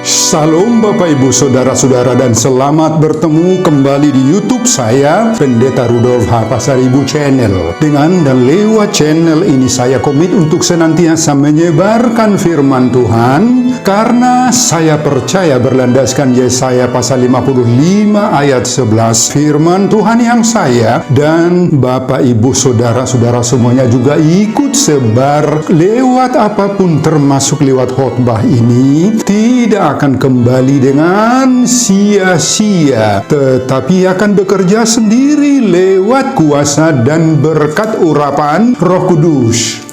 Salam Bapak Ibu Saudara-saudara dan selamat bertemu kembali di YouTube saya, Pendeta Rudolf H. Pasaribu Channel. Dengan dan lewat channel ini saya komit untuk senantiasa menyebarkan firman Tuhan, karena saya percaya berlandaskan Yesaya pasal 55 ayat 11, firman Tuhan yang saya dan Bapak Ibu Saudara-saudara semuanya juga ikut sebar lewat apapun, termasuk lewat khotbah ini, tidak akan kembali dengan sia-sia, tetapi akan bekerja sendiri lewat kuasa dan berkat urapan Roh Kudus.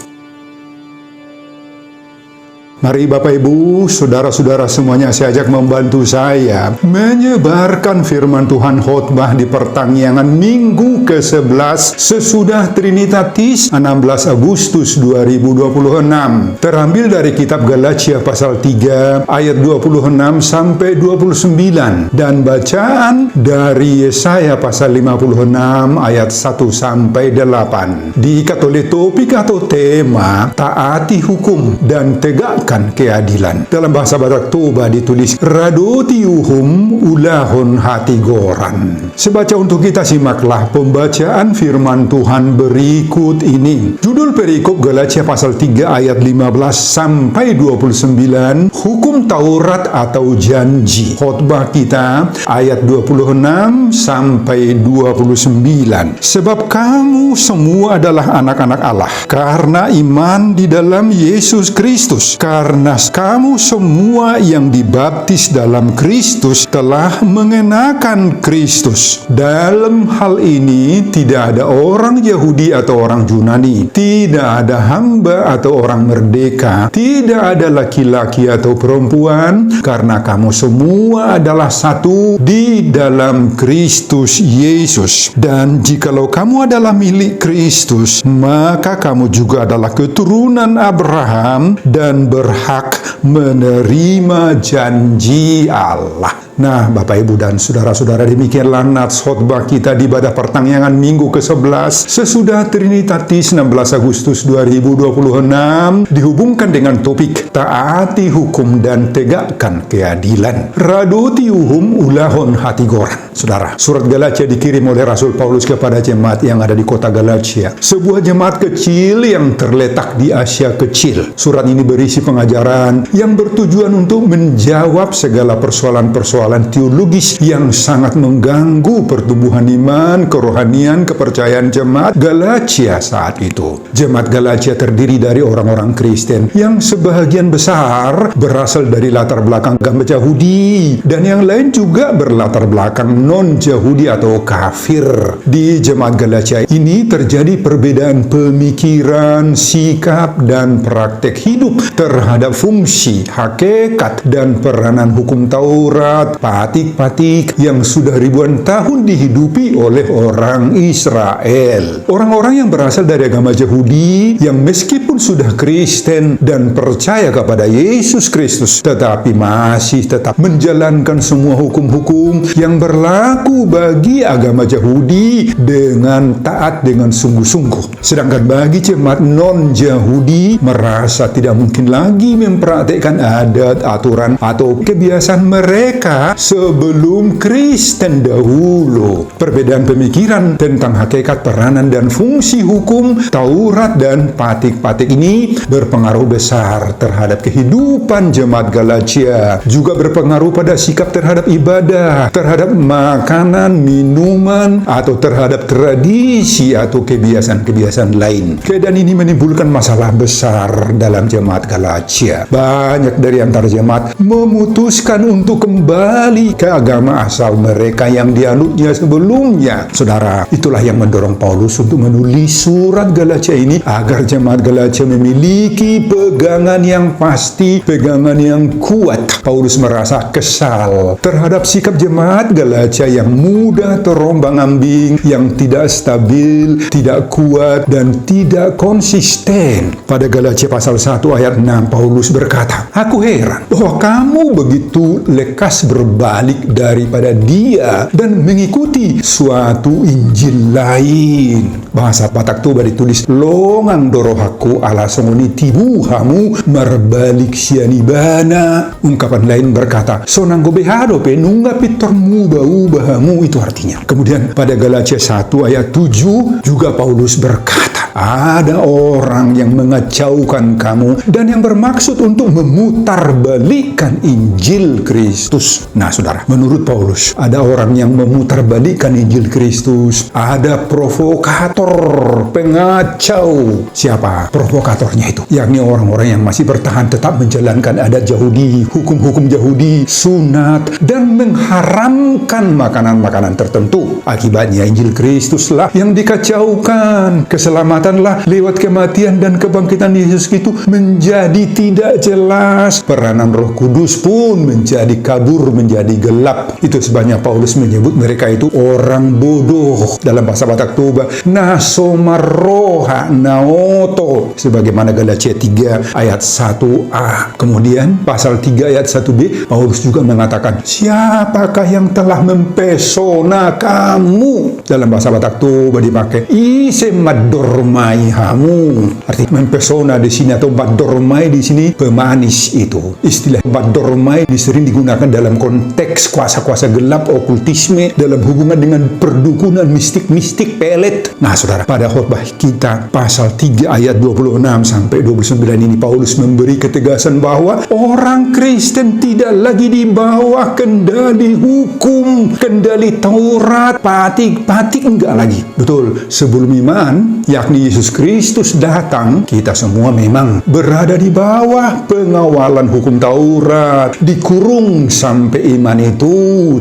Mari Bapak Ibu, Saudara-saudara semuanya, saya ajak membantu saya menyebarkan firman Tuhan khotbah di pertanggiangan Minggu ke-11 sesudah Trinitatis 16 Agustus 2026. Terambil dari kitab Galatia pasal 3 ayat 26 sampai 29 dan bacaan dari Yesaya pasal 56 ayat 1 sampai 8. Diikat oleh topik atau tema taati hukum dan tegakkan keadilan. Dalam bahasa Batak Toba ditulis Radotiuhum ulahon hati goran. Sebaca untuk kita, simaklah pembacaan firman Tuhan berikut ini. Judul perikop Galatia pasal 3 ayat 15 sampai 29, hukum Taurat atau janji. Khotbah kita ayat 26 sampai 29. Sebab kamu semua adalah anak-anak Allah karena iman di dalam Yesus Kristus. Karena kamu semua yang dibaptis dalam Kristus telah mengenakan Kristus. Dalam hal ini tidak ada orang Yahudi atau orang Yunani, tidak ada hamba atau orang merdeka, tidak ada laki-laki atau perempuan, karena kamu semua adalah satu di dalam Kristus Yesus. Dan jikalau kamu adalah milik Kristus, maka kamu juga adalah keturunan Abraham dan berhak menerima janji Allah. Nah, Bapak Ibu dan Saudara-saudara, demikianlah nats khotbah kita di ibadah pertanggiangan Minggu ke-11 sesudah Trinitatis 16 Agustus 2026, dihubungkan dengan topik taati hukum dan tegakkan keadilan. Radotiuhum ulahon hati goran. Saudara, surat Galatia dikirim oleh Rasul Paulus kepada jemaat yang ada di kota Galatia, sebuah jemaat kecil yang terletak di Asia Kecil. Surat ini berisi pengajaran yang bertujuan untuk menjawab segala persoalan-persoalan teologis yang sangat mengganggu pertumbuhan iman, kerohanian, kepercayaan jemaat Galatia saat itu. Jemaat Galatia terdiri dari orang-orang Kristen yang sebahagian besar berasal dari latar belakang agama Yahudi, dan yang lain juga berlatar belakang non-Yahudi atau kafir. Di jemaat Galatia ini terjadi perbedaan pemikiran, sikap, dan praktek hidup terhadap fungsi, hakikat, dan peranan hukum Taurat, patik-patik yang sudah ribuan tahun dihidupi oleh orang Israel. Orang-orang yang berasal dari agama Yahudi yang meskipun sudah Kristen dan percaya kepada Yesus Kristus, tetapi masih tetap menjalankan semua hukum-hukum yang berlaku bagi agama Yahudi dengan taat, dengan sungguh-sungguh. Sedangkan bagi jemaat non-Yahudi merasa tidak mungkin lagi mempraktekkan adat, aturan, atau kebiasaan mereka sebelum Kristen dahulu. Perbedaan pemikiran tentang hakikat, peranan, dan fungsi hukum Taurat dan patik-patik ini berpengaruh besar terhadap kehidupan jemaat Galatia, juga berpengaruh pada sikap terhadap ibadah, terhadap makanan, minuman, atau terhadap tradisi atau kebiasaan-kebiasaan lain. Keadaan ini menimbulkan masalah besar dalam jemaat Galatia. Banyak dari antara jemaat memutuskan untuk kembali ke agama asal mereka yang dianutnya sebelumnya. Saudara, itulah yang mendorong Paulus untuk menulis surat Galatia ini, agar jemaat Galatia memiliki pegangan yang pasti, pegangan yang kuat. Paulus merasa kesal terhadap sikap jemaat Galatia yang mudah terombang-ambing, yang tidak stabil, tidak kuat, dan tidak konsisten. Pada Galatia pasal 1 ayat 6, Paulus berkata, berkata, "Aku heran bahwa kamu begitu lekas berbalik daripada Dia dan mengikuti suatu Injil lain." Bahasa Batak Toba ditulis, "Longang dorohaku ala songoni tibuhamu merbalik sianibana." Ungkapan lain berkata, "Sonang gobehado pe nungga pitormu bau-bahamu." Itu artinya. Kemudian pada Galatia 1 ayat 7 juga Paulus berkata, ada orang yang mengacaukan kamu dan yang bermaksud untuk memutarbalikkan Injil Kristus. Nah, saudara, menurut Paulus, ada orang yang memutarbalikkan Injil Kristus. Ada provokator, pengacau. Siapa provokatornya itu? Yakni orang-orang yang masih bertahan tetap menjalankan adat Yahudi, hukum-hukum Yahudi, sunat, dan mengharamkan makanan-makanan tertentu. Akibatnya Injil Kristuslah yang dikacaukan. Keselamatanlah lewat kematian dan kebangkitan Yesus itu menjadi tidak jelas. Peranan Roh Kudus pun menjadi kabur, menjadi gelap. Itu sebabnya Paulus menyebut mereka itu orang bodoh. Dalam bahasa Batak Toba, nasomaroha naoto, sebagaimana Galatia 3 ayat 1a. Kemudian pasal 3 ayat 1b, Paulus juga mengatakan, siapakah yang telah mempesona kamu? Dalam bahasa Batak Toba dipakai ise madormai hamu. Artinya mempesona di sini atau madormai di sini pemanis itu. Istilah madormai sering digunakan dalam konteks kuasa-kuasa gelap, okultisme, dalam hubungan dengan perdukunan, mistik-mistik, pelet. Nah, saudara, pada khotbah kita pasal 3 ayat 26 sampai 29 ini Paulus memberi ketegasan bahwa orang Kristen tidak lagi di bawah kendali hukum, kendali Taurat, patik enggak lagi. Betul, sebelum iman, yakni Yesus Kristus datang, kita semua memang berada di bawah pengawalan hukum Taurat, dikurung sampai iman itu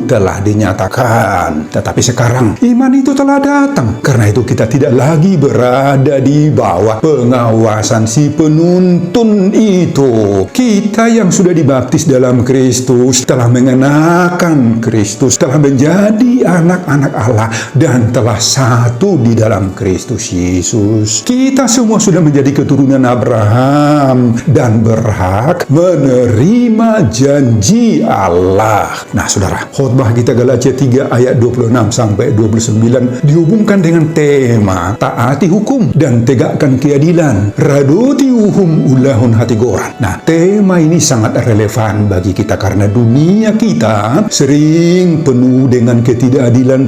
telah dinyatakan. Tetapi sekarang iman itu telah datang. Karena itu kita tidak lagi berada di bawah pengawasan si penuntun itu. Kita yang sudah dibaptis dalam Kristus, telah mengenakan Kristus, telah menjadi anak-anak Allah, dan telah satu di dalam Kristus Yesus. Kita semua sudah menjadi keturunan Abraham dan berhak menerima janji Allah. Nah, saudara, khotbah kita Galatia 3 ayat 26 sampai 29 dihubungkan dengan tema taati hukum dan tegakkan keadilan. Radoti uhum ulahun hati goran. Nah, tema ini sangat relevan bagi kita karena dunia kita sering penuh dengan ketidakadilan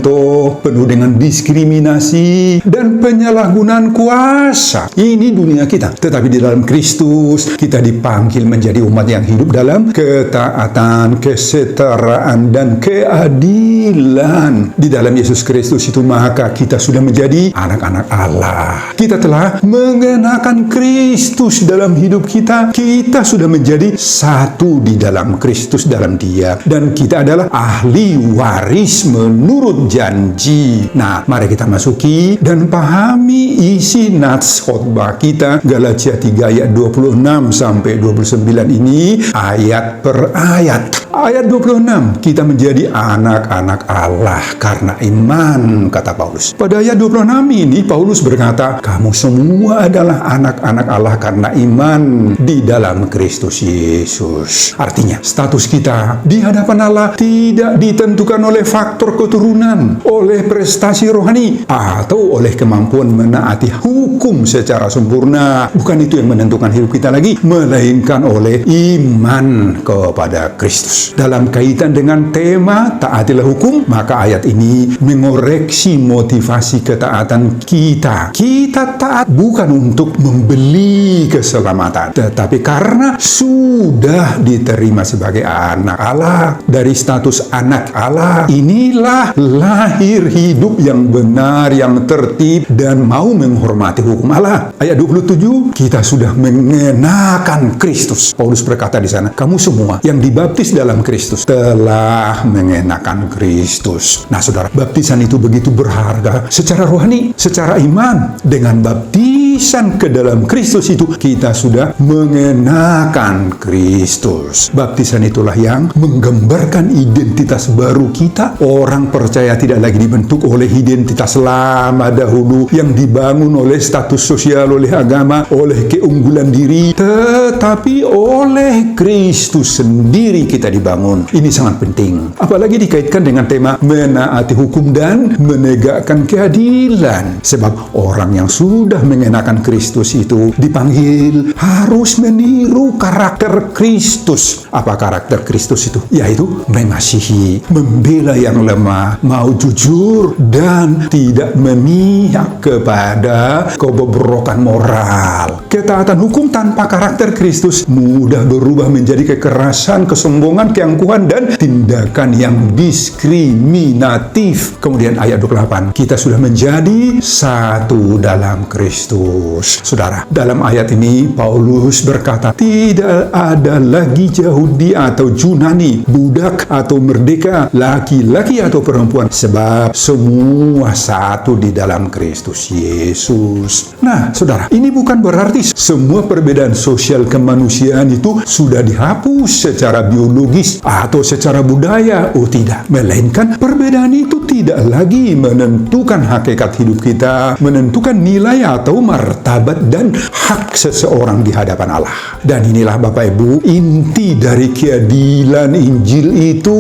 penuh dengan diskriminasi dan penyalahgunaan kuasa. Ini dunia kita. Tetapi di dalam Kristus kita dipanggil menjadi umat yang hidup dalam ketaatan, kesetaraan, dan keadilan. Di dalam Yesus Kristus itu maka kita sudah menjadi anak-anak Allah. Kita telah mengenakan Kristus dalam hidup kita. Kita sudah menjadi satu di dalam Kristus, dalam Dia, dan kita adalah ahli waris menurut janji. Nah, mari kita masuki dan pahami isi nats khotbah kita Galatia 3 ayat 26 sampai 29 ini ayat per ayat. Ayat 26, kita menjadi anak-anak Allah karena iman, kata Paulus. Pada ayat 26 ini Paulus berkata, kamu semua adalah anak-anak Allah karena iman di dalam Kristus Yesus. Artinya, status kita di hadapan Allah tidak ditentukan oleh faktor keturunan, oleh prestasi rohani, atau oleh kemampuan menaati hukum secara sempurna. Bukan itu yang menentukan hidup kita lagi, melainkan oleh iman kepada Kristus. Dalam kaitan dengan tema taatilah hukum, maka ayat ini mengoreksi motivasi ketaatan kita. Kita taat bukan untuk membeli keselamatan, tetapi karena sudah diterima sebagai anak Allah. Dari status anak Allah, inilah lahir hidup yang benar, yang tertib, dan mau menghormati hukum Allah. Ayat 27, kita sudah mengenakan Kristus. Paulus berkata di sana, kamu semua yang dibaptis dalam Kristus telah mengenakan Kristus. Nah, saudara, baptisan itu begitu berharga secara rohani, secara iman. Dengan baptisan baptisan ke dalam Kristus itu, kita sudah mengenakan Kristus. Baptisan itulah yang menggambarkan identitas baru kita. Orang percaya tidak lagi dibentuk oleh identitas lama dahulu yang dibangun oleh status sosial, oleh agama, oleh keunggulan diri, tetapi oleh Kristus sendiri kita dibangun. Ini sangat penting, apalagi dikaitkan dengan tema menaati hukum dan menegakkan keadilan. Sebab orang yang sudah mengenakan Kristus itu dipanggil harus meniru karakter Kristus. Apa karakter Kristus itu? Yaitu mengasihi, membela yang lemah, mau jujur, dan tidak memihak kepada kebobrokan moral. Ketaatan hukum tanpa karakter Kristus mudah berubah menjadi kekerasan, kesombongan, keangkuhan, dan tindakan yang diskriminatif. Kemudian ayat 28, kita sudah menjadi satu dalam Kristus. Saudara, dalam ayat ini Paulus berkata, tidak ada lagi Yahudi atau Yunani, budak atau merdeka, laki-laki atau perempuan, sebab semua satu di dalam Kristus Yesus. Nah, saudara, ini bukan berarti semua perbedaan sosial kemanusiaan itu sudah dihapus secara biologis atau secara budaya. Oh tidak, melainkan perbedaan itu tidak lagi menentukan hakikat hidup kita, menentukan nilai atau martabat dan hak seseorang di hadapan Allah. Dan inilah Bapak Ibu, inti dari keadilan Injil itu.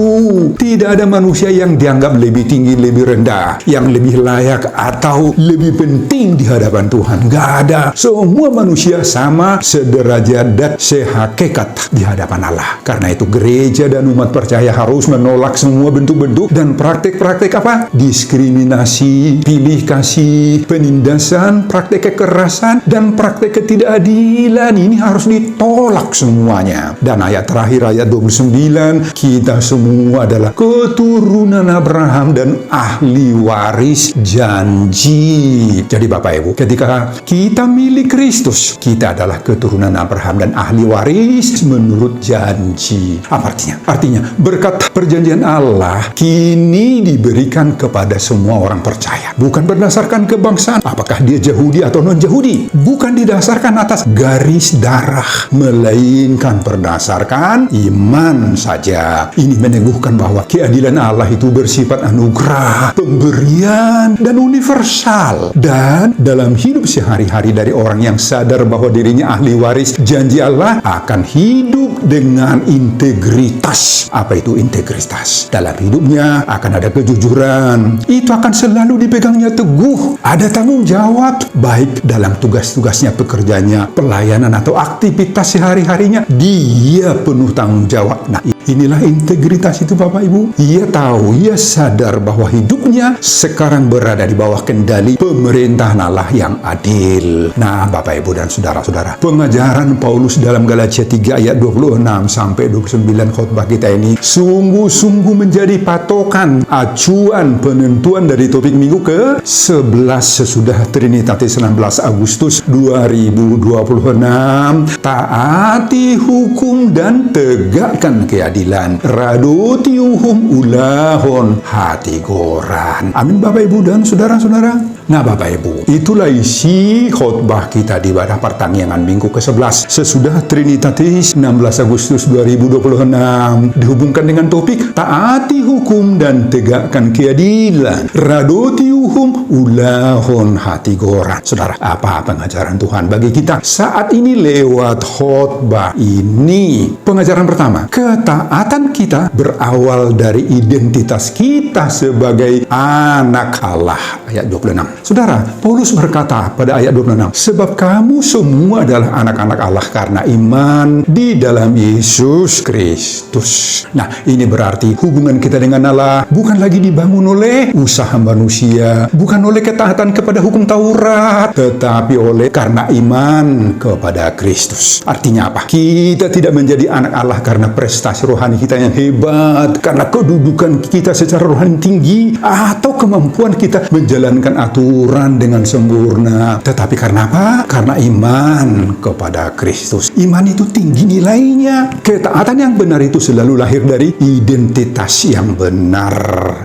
Tidak ada manusia yang dianggap lebih tinggi, lebih rendah, yang lebih layak atau lebih penting di hadapan Tuhan. Gak ada. Semua manusia sama, sederajat dan sehakikat di hadapan Allah. Karena itu gereja dan umat percaya harus menolak semua bentuk-bentuk dan praktek-praktek apa? Diskriminasi, pilih kasih, penindasan, praktek kekerasan, dan praktek ketidakadilan. Ini harus ditolak semuanya. Dan ayat terakhir, ayat 29, kita semua adalah keturunan Abraham dan ahli waris janji. Jadi Bapak Ibu, ketika kita milik Kristus, kita adalah keturunan Abraham dan ahli waris menurut janji. Apa artinya? Artinya, berkat perjanjian Allah kini diberikan kepada semua orang percaya. Bukan berdasarkan kebangsaan, apakah dia Yahudi atau non-Yahudi. Bukan didasarkan atas garis darah, melainkan berdasarkan iman saja. Ini meneguhkan bahwa keadilan Allah itu bersifat anugerah, pemberian, dan universal. Dan dalam hidup sehari-hari dari orang yang sadar bahwa dirinya ahli waris janji Allah akan hidup dengan integritas. Apa itu integritas? Dalam hidupnya akan ada kejujuran. Itu akan selalu dipegangnya teguh. Ada tanggung jawab, baik dalam tugas-tugasnya, pekerjaannya, pelayanan, atau aktivitas sehari-harinya. Dia penuh tanggung jawab. Nah, inilah integritas itu Bapak Ibu. Ia tahu, ia sadar bahwa hidupnya sekarang berada di bawah kendali pemerintahan Allah yang adil. Nah, Bapak Ibu dan saudara-saudara, pengajaran Paulus dalam Galatia 3 ayat 26 sampai 29 khotbah kita ini sungguh-sungguh menjadi patokan, acuan, penentuan dari topik minggu ke-11 sesudah Trinitatis 16 Agustus 2026. Taati hukum dan tegakkan keadilan. Radotiuhum ulahon hati goran. Amin Bapak Ibu dan saudara-saudara. Nah Bapak Ibu, itulah isi khotbah kita di ibadah pertanggihan minggu ke-11 sesudah Trinitatis 16 Agustus 2026, dihubungkan dengan topik taati hukum dan tegakkan keadilan. Radotiuhum ulahon hati goran. Saudara, apa pengajaran Tuhan bagi kita saat ini lewat khotbah ini? Pengajaran pertama, ketaatan kita berawal dari identitas kita sebagai anak Allah. Ayat 26. Saudara, Paulus berkata pada ayat 26, sebab kamu semua adalah anak-anak Allah karena iman di dalam Yesus Kristus. Nah, ini berarti hubungan kita dengan Allah bukan lagi dibangun oleh usaha manusia, bukan oleh ketaatan kepada hukum Taurat, tetapi oleh karena iman kepada Kristus. Artinya apa? Kita tidak menjadi anak Allah karena prestasi rohani kita yang hebat, karena kedudukan kita secara rohani tinggi, atau kemampuan kita menjalani menjalankan aturan dengan sempurna. Tetapi karena apa? Karena iman kepada Kristus. Iman itu tinggi nilainya. Ketaatan yang benar itu selalu lahir dari identitas yang benar.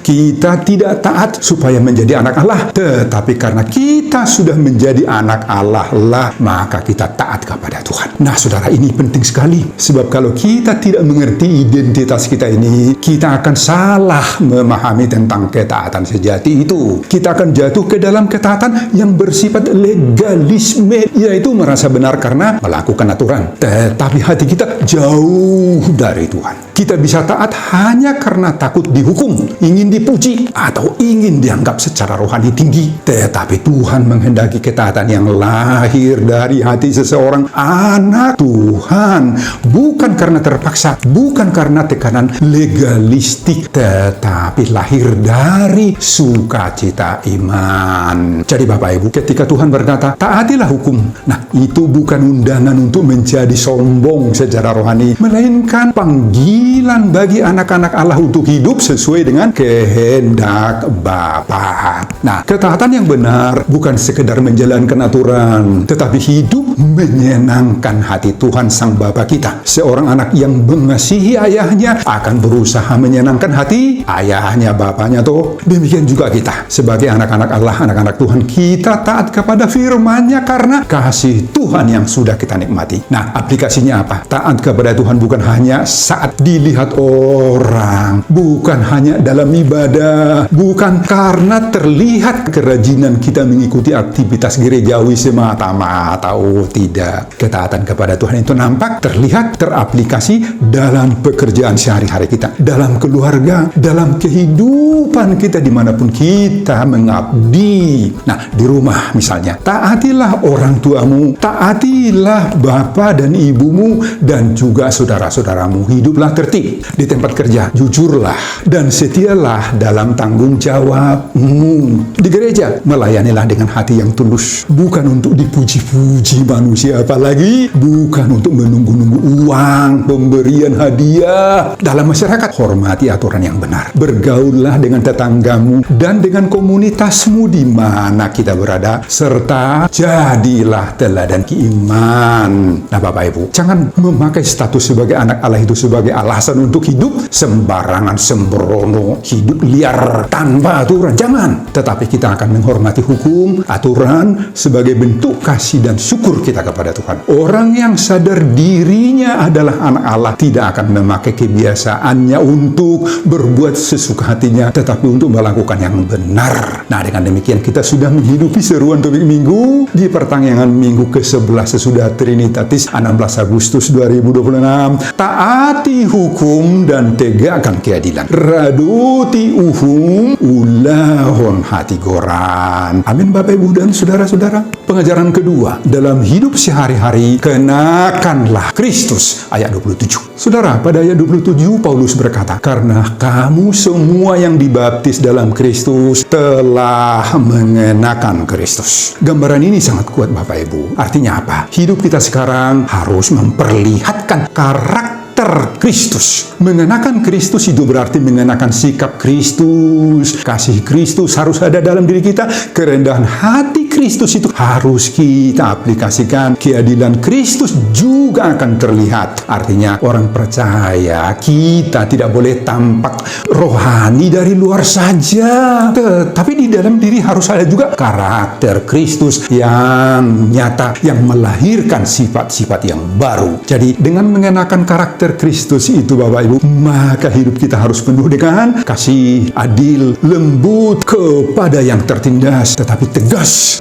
Kita tidak taat supaya menjadi anak Allah, tetapi karena kita sudah menjadi anak Allah lah, maka kita taat kepada Tuhan. Nah, saudara, ini penting sekali. Sebab kalau kita tidak mengerti identitas kita ini, kita akan salah memahami tentang ketaatan sejati itu. Kita akan jatuh ke dalam ketaatan yang bersifat legalisme, yaitu merasa benar karena melakukan aturan. Tetapi hati kita jauh dari Tuhan. Kita bisa taat hanya karena takut dihukum, ingin dipuji, atau ingin dianggap secara rohani tinggi. Tetapi Tuhan menghendaki ketaatan yang lahir dari hati seseorang anak Tuhan, bukan karena terpaksa, bukan karena tekanan legalistik, tetapi lahir dari sukacita iman. Jadi Bapak Ibu, ketika Tuhan berkata, taatilah hukum, nah itu bukan undangan untuk menjadi sombong secara rohani, melainkan panggilan bagi anak-anak Allah untuk hidup sesuai dengan kehendak Bapa. Nah, ketaatan yang benar bukan sekedar menjalankan aturan, tetapi hidup menyenangkan hati Tuhan Sang Bapa kita. Seorang anak yang mengasihi ayahnya akan berusaha menyenangkan hati ayahnya, bapaknya tuh. Demikian juga kita sebagai anak-anak Allah, anak-anak Tuhan, kita taat kepada firman-Nya karena kasih Tuhan yang sudah kita nikmati. Nah, aplikasinya apa? Taat kepada Tuhan bukan hanya saat dilihat orang, bukan hanya dalam ibadah, bukan karena terlihat kerajinan kita mengikuti aktivitas gerejawi semata-mata. Oh tidak, ketaatan kepada Tuhan itu nampak, terlihat, teraplikasi dalam pekerjaan sehari-hari kita, dalam keluarga, dalam kehidupan kita dimanapun kita mengabdi. Nah, di rumah misalnya, taatilah orang tuamu, taatilah bapak dan ibumu, dan juga saudara-saudaramu. Hiduplah tertib. Di tempat kerja, jujurlah dan setialah dalam tanggung jawabmu. Di gereja, melayanilah dengan hati yang tulus, bukan untuk dipuji-puji manusia, apalagi bukan untuk menunggu-nunggu uang, pemberian hadiah. Dalam masyarakat, hormati aturan yang benar. Bergaullah dengan tetanggamu dan dengan komunitasmu di mana kita berada, serta jadilah teladan keiman. Nah, Bapak Ibu, jangan memakai status sebagai anak Allah itu sebagai alasan untuk hidup sembarangan, sembrono, hidup liar tanpa aturan. Jangan. Tetapi kita akan menghormati hukum, aturan sebagai bentuk kasih dan syukur kita kepada Tuhan. Orang yang sadar dirinya adalah anak Allah tidak akan memakai kebiasaannya untuk berbuat sesuka hatinya, tetapi untuk melakukan yang benar. Nah, dengan demikian kita sudah menghidupi seruan topik minggu di pertengahan minggu ke-11 sesudah Trinitatis 16 Agustus 2026. Taati hukum dan tegakkan keadilan. Raduti uhum ulahon hati goran. Amin Bapak Ibu dan saudara-saudara. Pengajaran kedua dalam hidup sehari-hari, kenakanlah Kristus. Ayat 27. Saudara, pada ayat 27 Paulus berkata, karena kamu semua yang dibaptis dalam Kristus telah mengenakan Kristus. Gambaran ini sangat kuat Bapak Ibu. Artinya apa? Hidup kita sekarang harus memperlihatkan karakter Kristus. Mengenakan Kristus itu berarti mengenakan sikap Kristus. Kasih Kristus harus ada dalam diri kita. Kerendahan hati Kristus itu harus kita aplikasikan. Keadilan Kristus juga akan terlihat. Artinya orang percaya kita tidak boleh tampak rohani dari luar saja, tetapi di dalam diri harus ada juga karakter Kristus yang nyata, yang melahirkan sifat-sifat yang baru. Jadi dengan mengenakan karakter Kristus itu Bapak Ibu, maka hidup kita harus penuh dengan kasih, adil, lembut kepada yang tertindas, tetapi tegas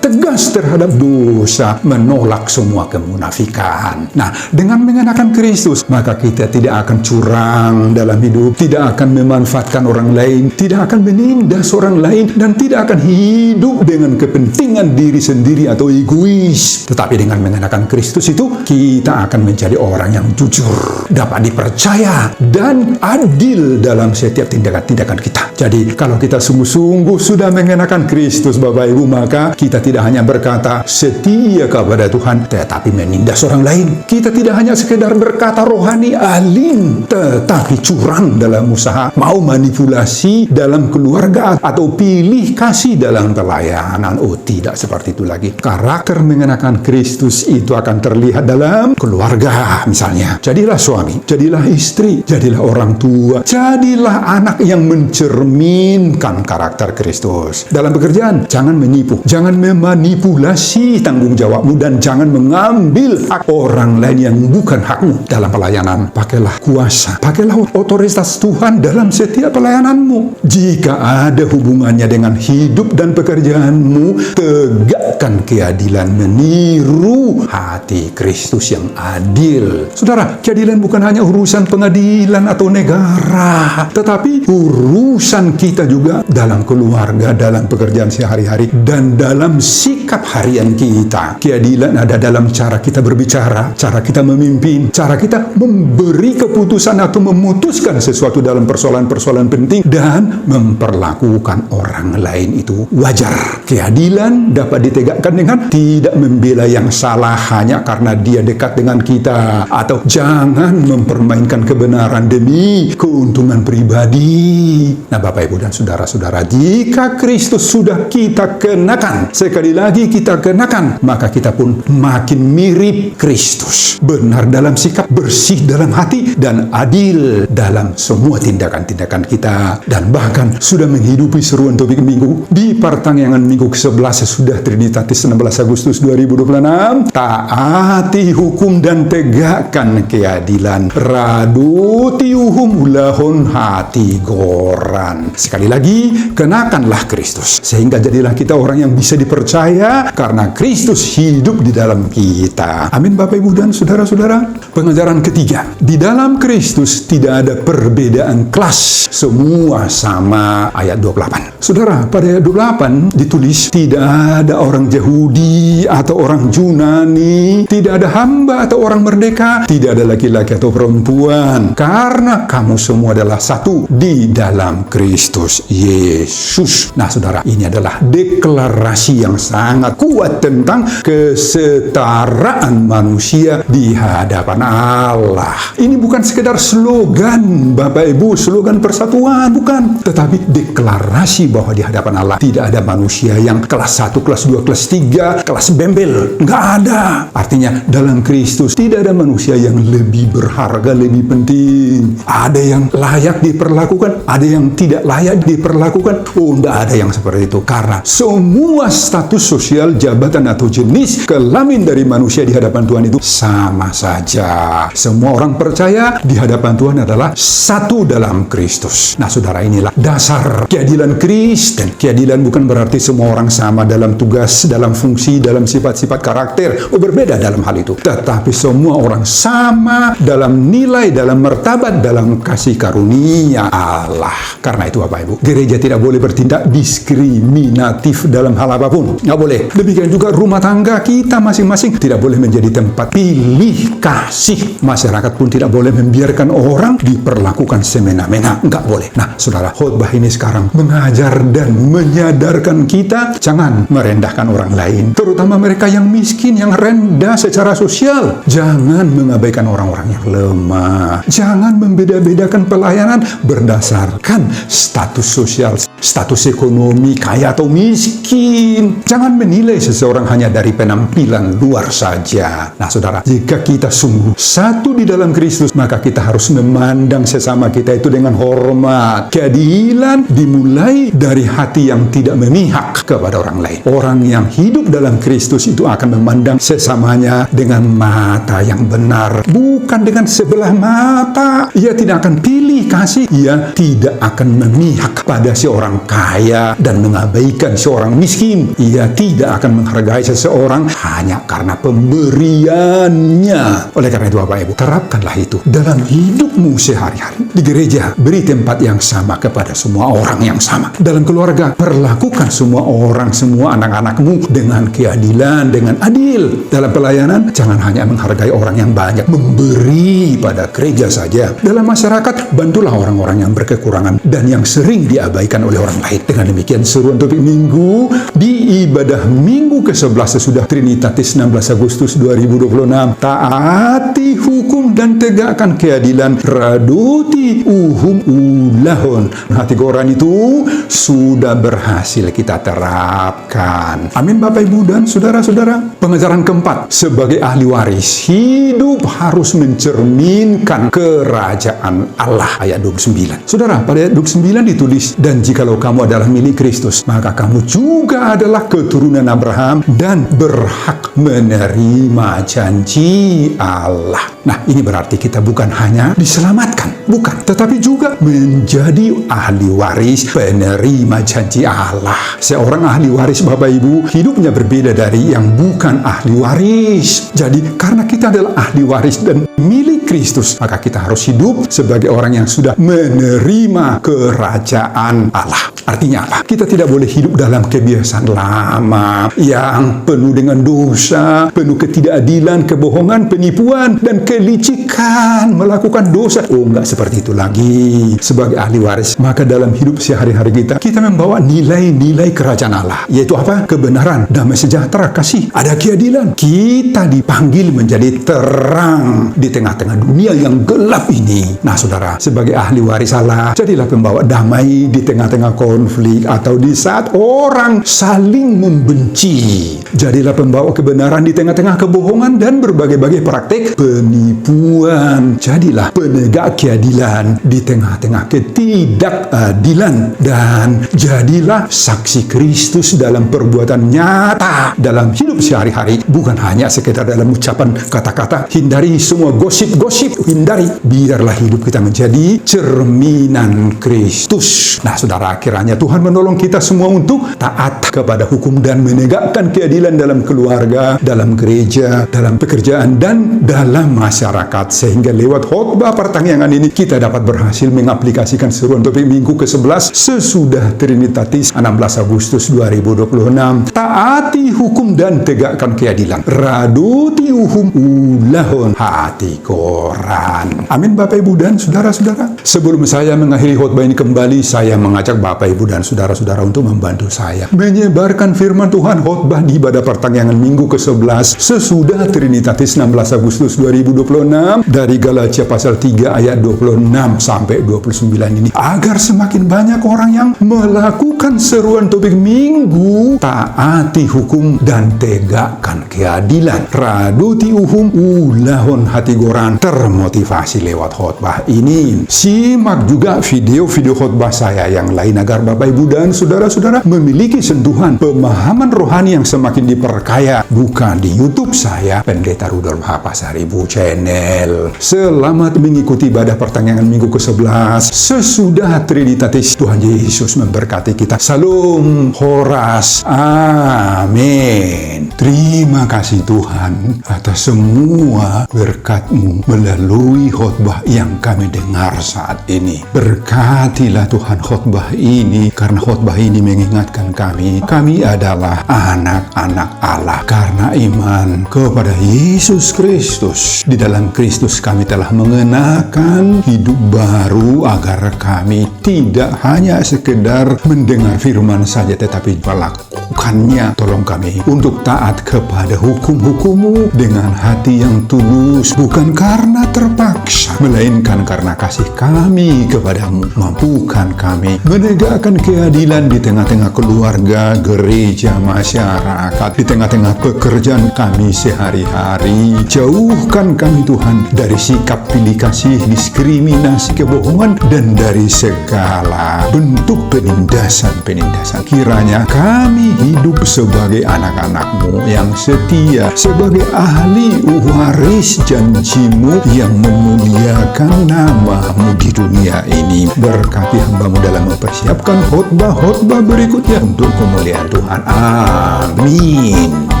terhadap dosa, menolak semua kemunafikan. Nah, dengan mengenakan Kristus, maka kita tidak akan curang dalam hidup, tidak akan memanfaatkan orang lain, tidak akan menindas orang lain, dan tidak akan hidup dengan kepentingan diri sendiri atau egois. Tetapi dengan mengenakan Kristus itu, kita akan menjadi orang yang jujur, dapat dapat dipercaya, dan adil dalam setiap tindakan-tindakan kita. Jadi kalau kita sungguh-sungguh sudah mengenakan Kristus, Bapak Ibu, maka kita tidak hanya berkata setia kepada Tuhan, tetapi menindas orang lain. Kita tidak hanya sekedar berkata rohani alim, tetapi curang dalam usaha, mau manipulasi dalam keluarga, atau pilih kasih dalam pelayanan. Oh, tidak seperti itu lagi. Karakter mengenakan Kristus itu akan terlihat dalam keluarga misalnya. Jadilah suami, jadilah istri, jadilah orang tua, jadilah anak yang mencerminkan karakter Kristus. Dalam pekerjaan, jangan menipu, jangan memanipulasi tanggung jawabmu, dan jangan mengambil hak orang lain yang bukan hakmu. Dalam pelayanan, pakailah kuasa, pakailah otoritas Tuhan dalam setiap pelayananmu. Jika ada hubungannya dengan hidup dan pekerjaanmu, tegakkan keadilan, meniru hati Kristus yang adil. Saudara, keadilan bukan hanya urusan pengadilan atau negara, tetapi urusan kita juga dalam keluarga, dalam pekerjaan sehari-hari, dan dalam sikap harian kita. Keadilan ada dalam cara kita berbicara, cara kita memimpin, cara kita memberi keputusan atau memutuskan sesuatu dalam persoalan-persoalan penting, dan memperlakukan orang lain itu wajar. Keadilan dapat ditegakkan dengan tidak membela yang salah hanya karena dia dekat dengan kita, atau jangan mempermainkan kebenaran demi keuntungan pribadi. Nah, Bapak, Ibu, dan saudara-saudara, jika Kristus sudah kita kenakan, sekali lagi kita kenakan, maka kita pun makin mirip Kristus. Benar dalam sikap, bersih dalam hati, dan adil dalam semua tindakan-tindakan kita. Dan bahkan sudah menghidupi seruan topik minggu di pertengahan minggu ke-11 sesudah Trinitatis 16 Agustus 2026. Taati hukum dan tegakkan keadilan. Raduti uhum ulahon hati goran. Sekali lagi, kenakanlah Kristus, sehingga jadilah kita orang yang bisa dipercaya karena Kristus hidup di dalam kita. Amin, Bapak, Ibu, dan saudara-saudara. Pengajaran ketiga, di dalam Kristus tidak ada perbedaan kelas, semua sama. Ayat 28. Saudara, pada ayat 28 ditulis tidak ada orang Yahudi atau orang Yunani, tidak ada hamba atau orang merdeka, tidak ada laki-laki atau perempuan, karena kamu semua adalah satu di dalam Kristus Yesus. Nah, saudara, ini adalah deklarasi yang sangat kuat tentang kesetaraan manusia di hadapan Allah. Ini bukan sekedar slogan, Bapak Ibu, slogan persatuan, bukan, tetapi deklarasi bahwa di hadapan Allah tidak ada manusia yang kelas 1, kelas 2, kelas 3, kelas bembel. Nggak ada. Artinya dalam Kristus tidak ada manusia yang lebih berharga, lebih penting. Ada yang layak diperlakukan, ada yang tidak layak diperlakukan. Oh, nggak ada yang seperti itu. Karena semua status sosial, jabatan, atau jenis kelamin dari manusia di hadapan Tuhan itu sama saja. Semua orang percaya di hadapan Tuhan adalah satu dalam Kristus. Nah, saudara, inilah dasar keadilan Kristen. Keadilan bukan berarti semua orang sama dalam tugas, dalam fungsi, dalam sifat-sifat karakter. Oh, berbeda dalam hal itu. Tetapi semua orang sama dalam nilai, dalam martabat, dalam kasih karunia Allah. Karena itu, Bapak Ibu, gereja tidak boleh bertindak diskriminatif dalam hal apapun. Nggak boleh. Demikian juga rumah tangga kita masing-masing tidak boleh menjadi tempat pilih kasih. Masyarakat pun tidak boleh membiarkan orang diperlakukan semena-mena. Nggak boleh. Nah, saudara, khotbah ini sekarang mengajar dan menyadarkan kita jangan merendahkan orang lain, terutama mereka yang miskin, yang rendah secara sosial. Jangan mengabaikan orang-orang yang lemah. Jangan membeda-bedakan pelayanan berdasarkan status sosial, status ekonomi, kaya atau miskin. Jangan menilai seseorang hanya dari penampilan luar saja. Nah, saudara, jika kita sungguh satu di dalam Kristus, maka kita harus memandang sesama kita itu dengan hormat. Keadilan dimulai dari hati yang tidak memihak kepada orang lain. Orang yang hidup dalam Kristus itu akan memandang sesamanya dengan mata yang benar, bukan dengan sebelah mata. Ia tidak akan pilih kasih, ia tidak akan memihak pada si orang seorang kaya dan mengabaikan seorang miskin. Ia tidak akan menghargai seseorang hanya karena pemberiannya. Oleh karena itu Bapak Ibu, terapkanlah itu dalam hidupmu sehari-hari. Di gereja, beri tempat yang sama kepada semua orang yang sama. Dalam keluarga, perlakukan semua orang, semua anak-anakmu dengan keadilan, dengan adil. Dalam pelayanan, jangan hanya menghargai orang yang banyak, memberi pada gereja saja. Dalam masyarakat, bantulah orang-orang yang berkekurangan dan yang sering diabaikan oleh orang lain. Dengan demikian, seruan topik minggu di ibadah minggu ke-11 sesudah Trinitatis 16 Agustus 2026. Taati hukum dan tegakkan keadilan, raduti uhum ulahun. Hati goran itu sudah berhasil kita terapkan. Amin Bapak Ibu dan saudara-saudara. Pengajaran keempat, sebagai ahli waris, hidup harus mencerminkan kerajaan Allah. Ayat 29. Saudara, pada ayat 29 ditulis, dan jikalau kamu adalah milik Kristus, maka kamu juga adalah keturunan Abraham dan berhak menerima janji Allah. Nah, ini berarti kita bukan hanya diselamatkan, bukan, tetapi juga menjadi ahli waris, penerima janji Allah. Seorang ahli waris Bapak Ibu, hidupnya berbeda dari yang bukan ahli waris. Jadi, karena kita adalah ahli waris dan milik Kristus, maka kita harus hidup sebagai orang yang sudah menerima kerajaan Allah. Artinya apa? Kita tidak boleh hidup dalam kebiasaan lama yang penuh dengan dosa, penuh ketidakadilan, kebohongan, penipuan, dan kelicikan, melakukan dosa. Oh, enggak seperti itu lagi. Sebagai ahli waris, maka dalam hidup sehari-hari kita membawa nilai-nilai kerajaan Allah. Yaitu apa? Kebenaran, damai sejahtera, kasih, ada keadilan. Kita dipanggil menjadi terang di tengah-tengah dunia yang gelap ini. Nah, saudara, sebagai ahli waris Allah, jadilah pembawa damai di tengah-tengah konflik atau di saat orang saling membenci. Jadilah pembawa kebenaran di tengah-tengah kebohongan dan berbagai-bagai praktek penipuan. Jadilah penegak keadilan di tengah-tengah ketidakadilan. Dan jadilah saksi Kristus dalam perbuatan nyata dalam hidup sehari-hari. Bukan hanya sekedar dalam ucapan kata-kata. Hindari semua gosip-gosip. Hindari. Biarlah hidup kita menjadi cerminan Kristus. Nah, saudara, kiranya Tuhan menolong kita semua untuk taat kepada hukum dan menegakkan keadilan dalam keluarga, dalam gereja, dalam pekerjaan, dan dalam masyarakat. Sehingga lewat khotbah pertanggungan ini kita dapat berhasil mengaplikasikan seruan topik minggu ke-11 sesudah Trinitatis 16 Agustus 2026. Taati hukum dan tegakkan keadilan, raduti uhum ulahun, hati koran. Amin Bapak Ibu dan saudara-saudara. Sebelum saya mengakhiri khotbah ini kembali, saya mengajak Bapak Ibu dan saudara-saudara untuk membantu saya menyebarkan firman Tuhan khotbah di ibadah pertanggungan minggu ke-11 sesudah Trinitatis 16 Agustus 2026 dari Galatia pasal 3 ayat 26 sampai 29 ini, agar semakin banyak orang yang melakukan seruan topik minggu, taati hukum dan tegakkan keadilan, raduti uhum ulahun, hati goran, termotivasi lewat khotbah ini. Simak juga video-video khotbah saya yang lain agar Bapak Ibu dan saudara-saudara memiliki sentuhan pemahaman rohani yang semakin diperkaya. Bukan di YouTube saya, Pendeta Rudolf H. Pasaribu Channel. Selamat mengikuti ibadah pertanggungan minggu ke-11 sesudah Trinitatis. Tuhan Yesus memberkati kita. Salam Horas. Amin. Terima kasih Tuhan atas semua berkat-Mu melalui khotbah yang kami dengar saat ini. Berkatilah Tuhan khotbah ini, karena khotbah ini mengingatkan kami adalah anak-anak Allah karena iman kepada Yesus Kristus. Di dalam Kristus kami telah mengenakan hidup baru agar kami tidak hanya sekedar mendengar firman saja tetapi melakukannya. Tolong kami untuk taat kepada hukum-hukum-Mu dengan hati yang tulus, bukan karena terpaksa, melainkan karena kasih kami kepadamu. Mampukan kami menegakkan keadilan di tengah-tengah keluarga, gereja, masyarakat, di tengah-tengah pekerjaan kami sehari-hari. Jauhkan kami Tuhan dari sikap pilih kasih, diskriminasi, kebohongan, dan dari segala bentuk penindasan-penindasan. Kiranya kami hidup sebagai anak-anak-Mu yang setia, sebagai ahli waris janji-Mu yang memuliakan nama-Mu di dunia ini. Berkati hambamu dalam mempersiapkan khotbah-khotbah berikutnya untuk kemuliaan Tuhan. Amin.